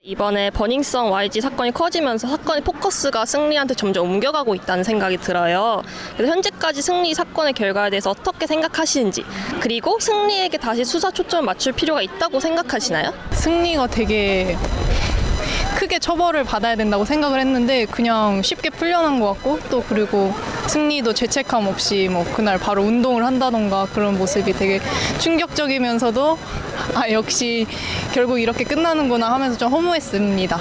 이번에 버닝썬 YG 사건이 커지면서 사건의 포커스가 승리한테 점점 옮겨가고 있다는 생각이 들어요. 그래서 현재까지 승리 사건의 결과에 대해서 어떻게 생각하시는지, 그리고 승리에게 다시 수사 초점을 맞출 필요가 있다고 생각하시나요? 승리가 되게 크게 처벌을 받아야 된다고 생각을 했는데 그냥 쉽게 풀려난 것 같고, 또 그리고 승리도 죄책감 없이 뭐 그날 바로 운동을 한다던가 그런 모습이 되게 충격적이면서도 역시 결국 이렇게 끝나는구나 하면서 좀 허무했습니다.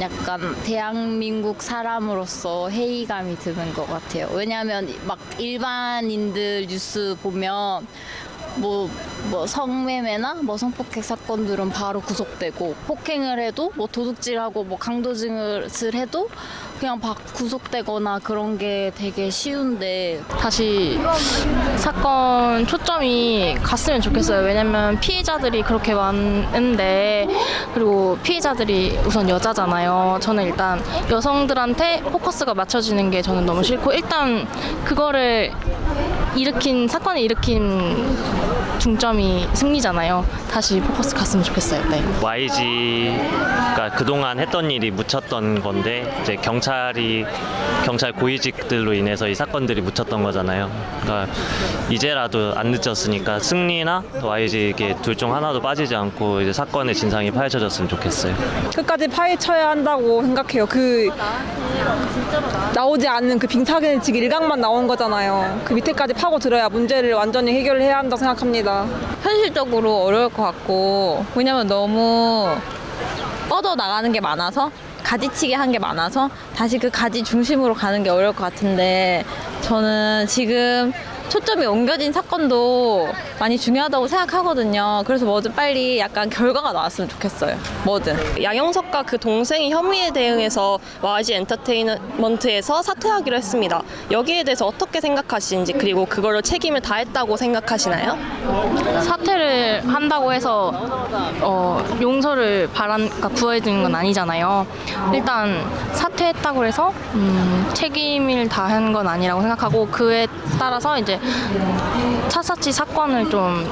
약간 대한민국 사람으로서 회의감이 드는 것 같아요. 왜냐하면 막 일반인들 뉴스 보면 뭐 성매매나 뭐 성폭행 사건들은 바로 구속되고, 폭행을 해도 뭐 도둑질하고 뭐 강도짓을 해도 그냥 구속되거나 그런 게 되게 쉬운데, 다시 사건 초점이 갔으면 좋겠어요. 왜냐면 피해자들이 그렇게 많은데, 그리고 피해자들이 우선 여자잖아요. 저는 일단 여성들한테 포커스가 맞춰지는 게 저는 너무 싫고, 일단 그거를 사건을 일으킨 중점이 승리잖아요. 다시 포커스 갔으면 좋겠어요. 네. YG가 그동안 했던 일이 묻혔던 건데, 이제 경찰 고위직들로 인해서 이 사건들이 묻혔던 거잖아요. 그러니까 이제라도 안 늦었으니까 승리나 YG에게 둘 중 하나도 빠지지 않고 이제 사건의 진상이 파헤쳐졌으면 좋겠어요. 끝까지 파헤쳐야 한다고 생각해요. 나오지 않는 그 빙사계는 지금 일각만 나온 거잖아요. 그 밑에까지 파고들어야 문제를 완전히 해결을 해야 한다고 생각합니다. 현실적으로 어려울 것 같고, 왜냐면 너무 뻗어나가는 게 많아서, 가지치기 한 게 많아서 다시 그 가지 중심으로 가는 게 어려울 것 같은데, 저는 지금 초점이 옮겨진 사건도 많이 중요하다고 생각하거든요. 그래서 뭐든 빨리 약간 결과가 나왔으면 좋겠어요. 뭐든. 양형석과 그 동생이 혐의에 대응해서 YG 엔터테인먼트에서 사퇴하기로 했습니다. 여기에 대해서 어떻게 생각하시는지, 그리고 그걸로 책임을 다했다고 생각하시나요? 사퇴를 한다고 해서 용서를 구해주는 건 아니잖아요. 일단 사퇴했다고 해서 책임을 다한 건 아니라고 생각하고, 그에 따라서 이제 차사치 사건을 좀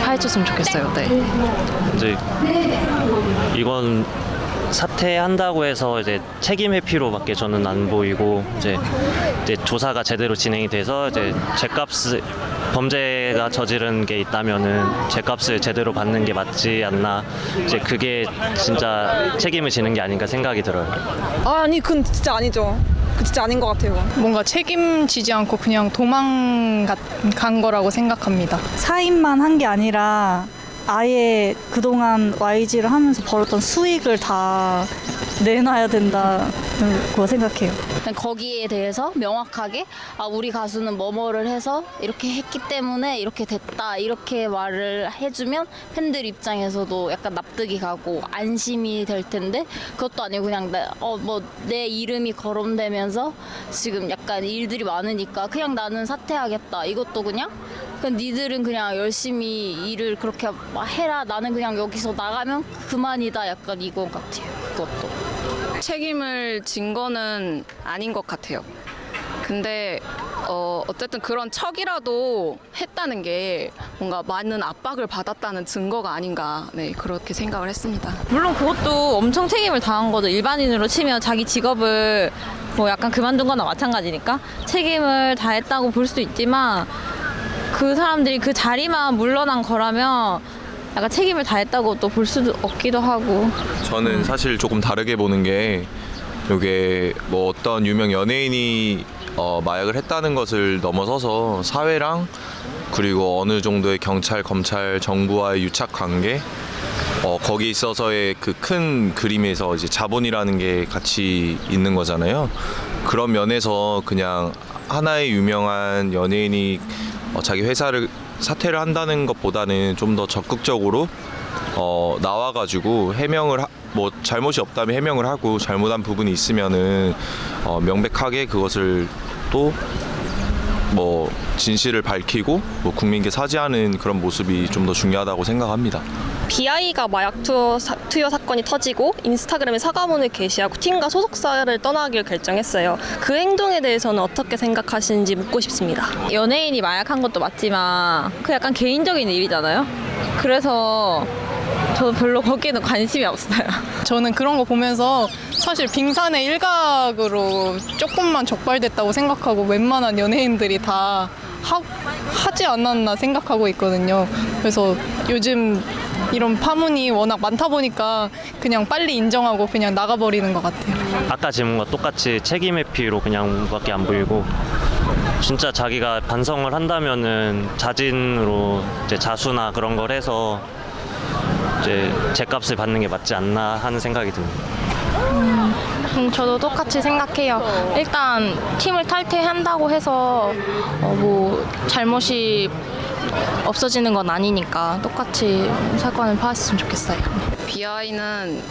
파헤쳤으면 좋겠어요. 네. 이제 이건 사퇴한다고 해서 이제 책임 회피로밖에 저는 안 보이고, 이제 조사가 제대로 진행이 돼서 이제 범죄가 저지른 게 있다면은 죄값을 제대로 받는 게 맞지 않나, 이제 그게 진짜 책임을 지는 게 아닌가 생각이 들어요. 아니, 그건 진짜 아니죠. 그 진짜 아닌 것 같아요. 뭔가 책임지지 않고 그냥 도망간 거라고 생각합니다. 사인만 한 게 아니라 아예 그동안 YG를 하면서 벌었던 수익을 다 내놔야 된다고 생각해요. 거기에 대해서 명확하게 우리 가수는 뭐뭐를 해서 이렇게 했기 때문에 이렇게 됐다, 이렇게 말을 해주면 팬들 입장에서도 약간 납득이 가고 안심이 될 텐데, 그것도 아니고 그냥 내 이름이 거론되면서 지금 약간 일들이 많으니까 그냥 나는 사퇴하겠다, 이것도 그냥 니들은 그냥 열심히 일을 그렇게 해라, 나는 그냥 여기서 나가면 그만이다, 약간 이건 같아요. 그것도 책임을 진 거는 아닌 것 같아요. 근데 어쨌든 그런 척이라도 했다는 게 뭔가 많은 압박을 받았다는 증거가 아닌가, 네, 그렇게 생각을 했습니다. 물론 그것도 엄청 책임을 다한 거죠. 일반인으로 치면 자기 직업을 뭐 약간 그만둔 거나 마찬가지니까 책임을 다했다고 볼 수도 있지만, 그 사람들이 그 자리만 물러난 거라면 약간 책임을 다했다고 또 볼 수도 없기도 하고. 저는 사실 조금 다르게 보는 게, 이게 뭐 어떤 유명 연예인이 마약을 했다는 것을 넘어서서 사회랑, 그리고 어느 정도의 경찰, 검찰, 정부와의 유착 관계, 거기에 있어서의 그 큰 그림에서 이제 자본이라는 게 같이 있는 거잖아요. 그런 면에서 그냥 하나의 유명한 연예인이 자기 회사를 사퇴를 한다는 것보다는 좀 더 적극적으로 나와가지고 해명을 뭐 잘못이 없다면 해명을 하고, 잘못한 부분이 있으면은 명백하게 그것을 또 뭐 진실을 밝히고 뭐 국민께 사죄하는 그런 모습이 좀 더 중요하다고 생각합니다. BI가 마약 투여 사건이 터지고 인스타그램에 사과문을 게시하고 팀과 소속사를 떠나기로 결정했어요. 그 행동에 대해서는 어떻게 생각하시는지 묻고 싶습니다. 연예인이 마약한 것도 맞지만 그 약간 개인적인 일이잖아요. 그래서 저도 별로 거기에는 관심이 없어요. 저는 그런 거 보면서 사실 빙산의 일각으로 조금만 적발됐다고 생각하고 웬만한 연예인들이 다 하지 않았나 생각하고 있거든요. 그래서 요즘 이런 파문이 워낙 많다 보니까 그냥 빨리 인정하고 그냥 나가버리는 것 같아요. 아까 질문과 똑같이 책임 회피로 그냥 밖에 안 보이고 진짜 자기가 반성을 한다면은 자진으로 이제 자수나 그런 걸 해서 이제 제값을 받는 게 맞지 않나 하는 생각이 듭니다. 저도 똑같이 생각해요. 일단 팀을 탈퇴한다고 해서 뭐 잘못이 없어지는 건 아니니까 똑같이 사건을 파했으면 좋겠어요. BI는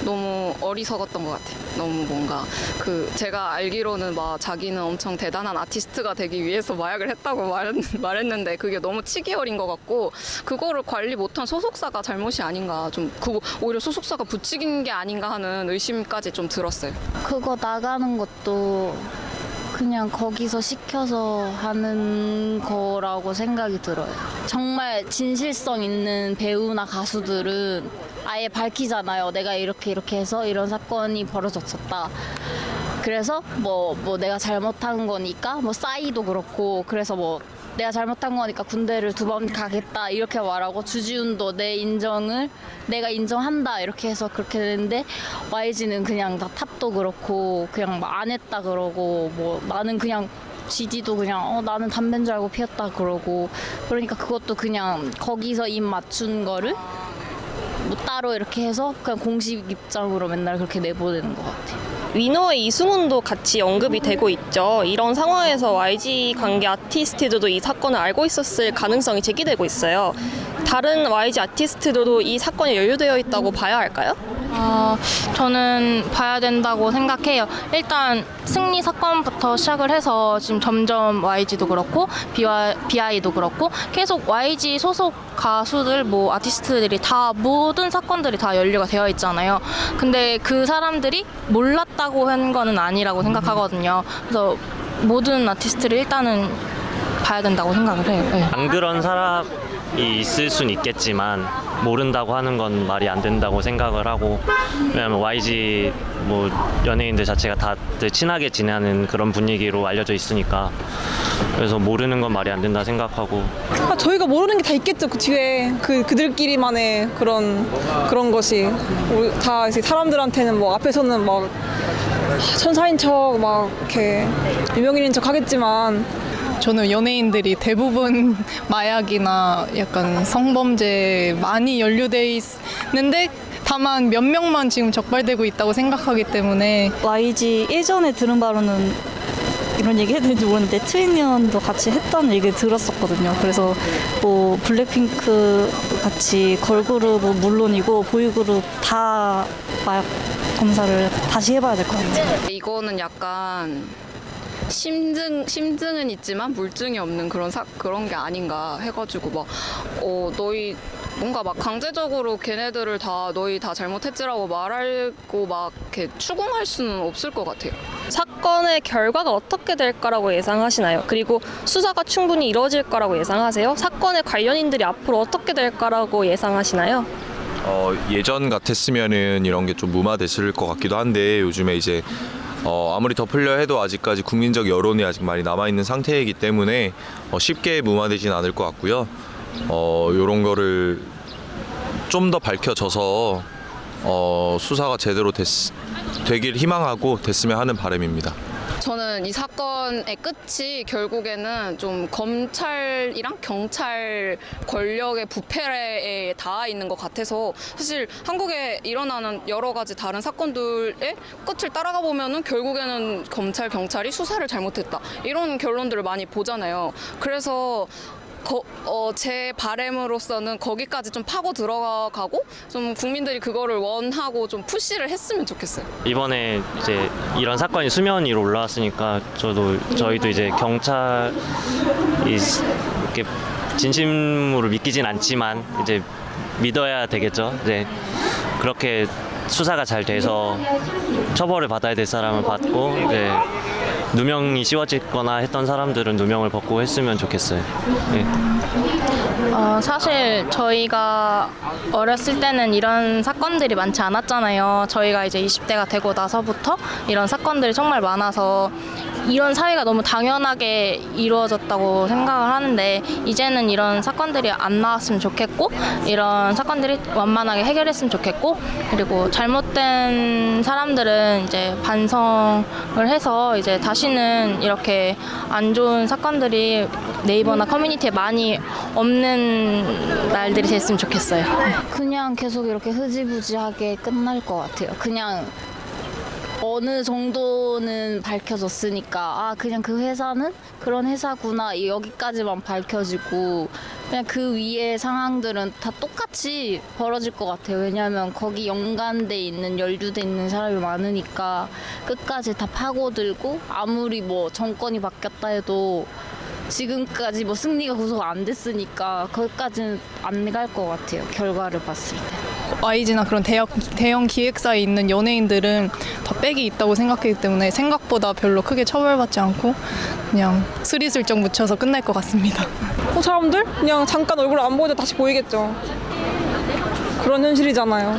너무 어리석었던 것 같아요. 너무 뭔가 제가 알기로는 막 자기는 엄청 대단한 아티스트가 되기 위해서 마약을 했다고 말했는데 그게 너무 치기 어린 것 같고 그거를 관리 못한 소속사가 잘못이 아닌가 좀 오히려 소속사가 부추긴 게 아닌가 하는 의심까지 좀 들었어요. 그거 나가는 것도 그냥 거기서 시켜서 하는 거라고 생각이 들어요. 정말 진실성 있는 배우나 가수들은 아예 밝히잖아요. 내가 이렇게 해서 이런 사건이 벌어졌었다. 그래서 뭐 내가 잘못한 거니까 뭐 싸이도 그렇고 그래서 뭐 내가 잘못한 거니까 군대를 2번 가겠다 이렇게 말하고 주지훈도 내가 인정한다 이렇게 해서 그렇게 되는데 YG는 그냥 다 탑도 그렇고 그냥 안 했다 그러고 뭐 나는 그냥 GD도 그냥 나는 담배인 줄 알고 피웠다 그러고 그러니까 그것도 그냥 거기서 입 맞춘 거를 뭐 따로 이렇게 해서 그냥 공식 입장으로 맨날 그렇게 내보내는 것 같아요. 위너의 이승훈도 같이 언급이 되고 있죠. 이런 상황에서 YG 관계 아티스트들도 이 사건을 알고 있었을 가능성이 제기되고 있어요. 다른 YG 아티스트들도 이 사건이 연루되어 있다고 봐야 할까요? 저는 봐야 된다고 생각해요. 일단 승리 사건부터 시작을 해서 지금 점점 YG도 그렇고 BI도 그렇고 계속 YG 소속 가수들 뭐 아티스트들이 다 모든 사건들이 다 연루가 되어 있잖아요. 근데 그 사람들이 몰랐다고 한 거는 아니라고 생각하거든요. 그래서 모든 아티스트를 일단은 봐야 된다고 생각을 해요. 네. 안 그런 사람이 있을 순 있겠지만 모른다고 하는 건 말이 안 된다고 생각을 하고 왜냐면 YG 뭐 연예인들 자체가 다들 친하게 지내는 그런 분위기로 알려져 있으니까 그래서 모르는 건 말이 안 된다 생각하고 저희가 모르는 게 다 있겠죠. 그 뒤에 그들끼리만의 그런 것이 다 이제 사람들한테는 뭐 앞에서는 막 천사인 척 막 이렇게 유명인인 척 하겠지만 저는 연예인들이 대부분 마약이나 약간 성범죄 많이 연루돼 있는데 다만 몇 명만 지금 적발되고 있다고 생각하기 때문에 YG 예전에 들은 바로는 이런 얘기 해도 되는지 모르는데 트윈년도 같이 했다는 얘기 들었었거든요. 그래서 뭐 블랙핑크 같이 걸그룹은 물론이고 보이그룹 다 마약 검사를 다시 해봐야 될 것 같아요. 이거는 약간 심증은 있지만 물증이 없는 그런 게 아닌가 해가지고 막 너희 뭔가 막 강제적으로 걔네들을 다 너희 다 잘못했지라고 말하고 막 이렇게 추궁할 수는 없을 것 같아요. 사건의 결과가 어떻게 될 거라고 예상하시나요? 그리고 수사가 충분히 이루어질 거라고 예상하세요? 사건의 관련인들이 앞으로 어떻게 될 거라고 예상하시나요? 예전 같았으면은 이런 게 좀 무마됐을 것 같기도 한데 요즘에 이제 아무리 덮으려 해도 아직까지 국민적 여론이 아직 많이 남아있는 상태이기 때문에 쉽게 무마되진 않을 것 같고요. 이런 거를 좀 더 밝혀져서 수사가 제대로 되길 희망하고 됐으면 하는 바람입니다. 저는 이 사건의 끝이 결국에는 좀 검찰이랑 경찰 권력의 부패에 닿아 있는 것 같아서 사실 한국에 일어나는 여러 가지 다른 사건들의 끝을 따라가 보면은 결국에는 검찰, 경찰이 수사를 잘못했다 이런 결론들을 많이 보잖아요. 그래서 제 바람으로서는 거기까지 좀 파고 들어가고 좀 국민들이 그거를 원하고 좀 푸시를 했으면 좋겠어요. 이번에 이제 이런 사건이 수면 위로 올라왔으니까 저희도 이제 경찰이 이렇게 진심으로 믿기진 않지만 이제 믿어야 되겠죠. 이제 그렇게 수사가 잘 돼서 처벌을 받아야 될 사람을 받고 이제 누명이 씌워지거나 했던 사람들은 누명을 벗고 했으면 좋겠어요. 예. 사실 저희가 어렸을 때는 이런 사건들이 많지 않았잖아요. 저희가 이제 20대가 되고 나서부터 이런 사건들이 정말 많아서 이런 사회가 너무 당연하게 이루어졌다고 생각을 하는데 이제는 이런 사건들이 안 나왔으면 좋겠고 이런 사건들이 완만하게 해결했으면 좋겠고 그리고 잘못된 사람들은 이제 반성을 해서 이제 다시는 이렇게 안 좋은 사건들이 네이버나 커뮤니티에 많이 없는 날들이 됐으면 좋겠어요. 그냥 계속 이렇게 흐지부지하게 끝날 것 같아요. 그냥 어느 정도는 밝혀졌으니까 아 그냥 그 회사는 그런 회사구나 여기까지만 밝혀지고 그냥 그 위에 상황들은 다 똑같이 벌어질 것 같아요. 왜냐하면 거기 연관돼 있는 연루돼 있는 사람이 많으니까 끝까지 다 파고들고 아무리 뭐 정권이 바뀌었다 해도 지금까지 뭐 승리가 구속 안 됐으니까 거기까지는 안 갈 것 같아요. 결과를 봤을 때. YG나 그런 대형 기획사에 있는 연예인들은 다 백이 있다고 생각하기 때문에 생각보다 별로 크게 처벌받지 않고 그냥 스리슬쩍 묻혀서 끝날 것 같습니다. 사람들 그냥 잠깐 얼굴 안 보이다 다시 보이겠죠. 그런 현실이잖아요.